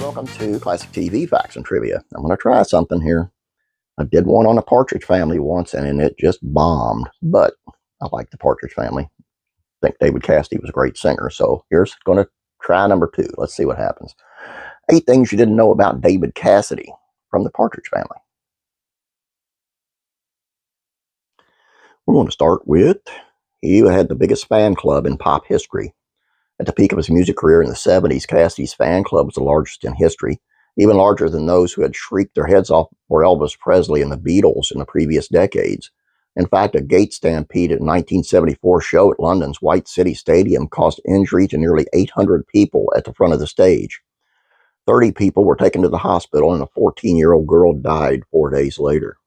welcome to Classic TV Facts and Trivia. I'm going to try something here. I did one on the Partridge Family once, and it just bombed. But I like the Partridge Family. I think David Cassidy was a great singer. So here's going to try number 2. Let's see what happens. 8 things you didn't know about David Cassidy from the Partridge Family. We're going to start with, he had the biggest fan club in pop history. At the peak of his music career in the 70s, Cassidy's fan club was the largest in history, even larger than those who had shrieked their heads off for Elvis Presley and the Beatles in the previous decades. In fact, a gate stampede at a 1974 show at London's White City Stadium caused injury to nearly 800 people at the front of the stage. 30 people were taken to the hospital, and a 14-year-old girl died 4 days later.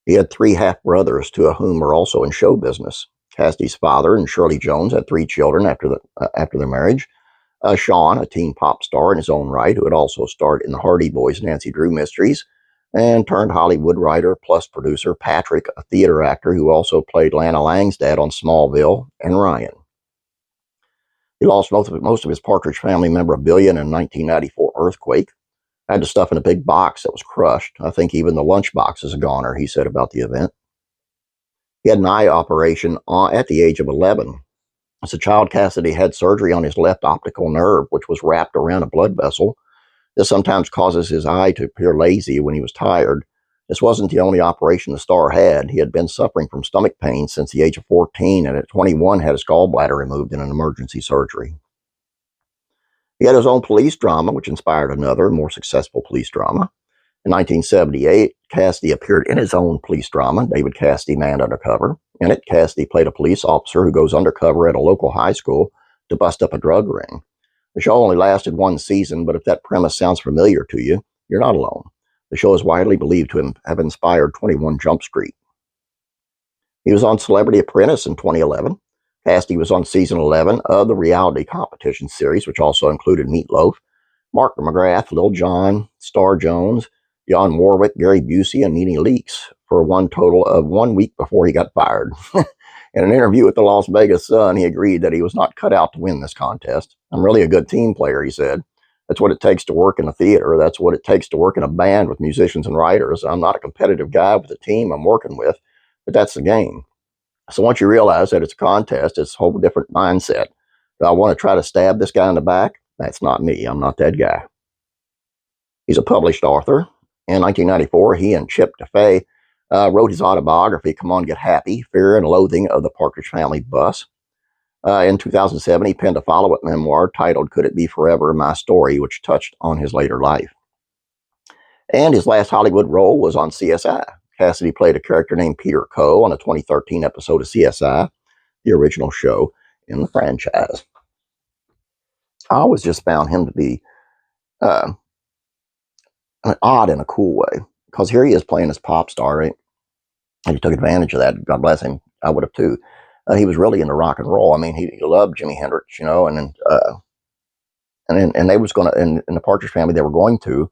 He had 3 half-brothers, 2 of whom were also in show business. Cassidy's father and Shirley Jones had 3 children after their marriage. Sean, a teen pop star in his own right, who had also starred in the Hardy Boys' Nancy Drew Mysteries, and turned Hollywood writer plus producer Patrick, a theater actor who also played Lana Lang's dad on Smallville, and Ryan. He lost most of his Partridge Family memorabilia in a 1994 earthquake. Had the stuff in a big box that was crushed. I think even the lunchbox is a goner, he said about the event. He had an eye operation at the age of 11. As a child, Cassidy had surgery on his left optical nerve, which was wrapped around a blood vessel. This sometimes causes his eye to appear lazy when he was tired. This wasn't the only operation the star had. He had been suffering from stomach pain since the age of 14, and at 21 had his gallbladder removed in an emergency surgery. He had his own police drama, which inspired another, more successful police drama. In 1978, Cassidy appeared in his own police drama, David Cassidy, Man Undercover. In it, Cassidy played a police officer who goes undercover at a local high school to bust up a drug ring. The show only lasted 1 season, but if that premise sounds familiar to you, you're not alone. The show is widely believed to have inspired 21 Jump Street. He was on Celebrity Apprentice in 2011. Cassidy was on season 11 of the reality competition series, which also included Meatloaf, Mark McGrath, Lil Jon, Star Jones, Dionne Warwick, Gary Busey, and Nene Leakes for one total of 1 week before he got fired. In an interview with the Las Vegas Sun, he agreed that he was not cut out to win this contest. I'm really a good team player, he said. That's what it takes to work in a theater. That's what it takes to work in a band with musicians and writers. I'm not a competitive guy with the team I'm working with, but that's the game. So once you realize that it's a contest, it's a whole different mindset. Do I want to try to stab this guy in the back? That's not me. I'm not that guy. He's a published author. In 1994, he and Chip DeFay wrote his autobiography, Come On Get Happy, Fear and Loathing of the Partridge Family Bus. In 2007, he penned a follow-up memoir titled Could It Be Forever, My Story, which touched on his later life. And his last Hollywood role was on CSI. Cassidy played a character named Peter Coe on a 2013 episode of CSI, the original show in the franchise. I always just found him to be odd in a cool way, because here he is playing this pop star, right? And he took advantage of that. God bless him. I would have too. He was really into rock and roll. I mean, he loved Jimi Hendrix, you know, and they was going to, in the Partridge Family, they were going to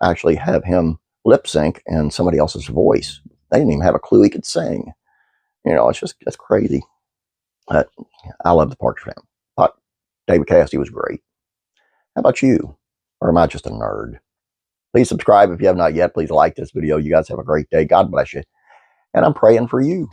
actually have him lip sync in somebody else's voice. They didn't even have a clue he could sing. You know, that's crazy. I love the Partridge Family. Thought David Cassidy was great. How about you? Or am I just a nerd? Please subscribe if you have not yet. Please like this video. You guys have a great day. God bless you. And I'm praying for you.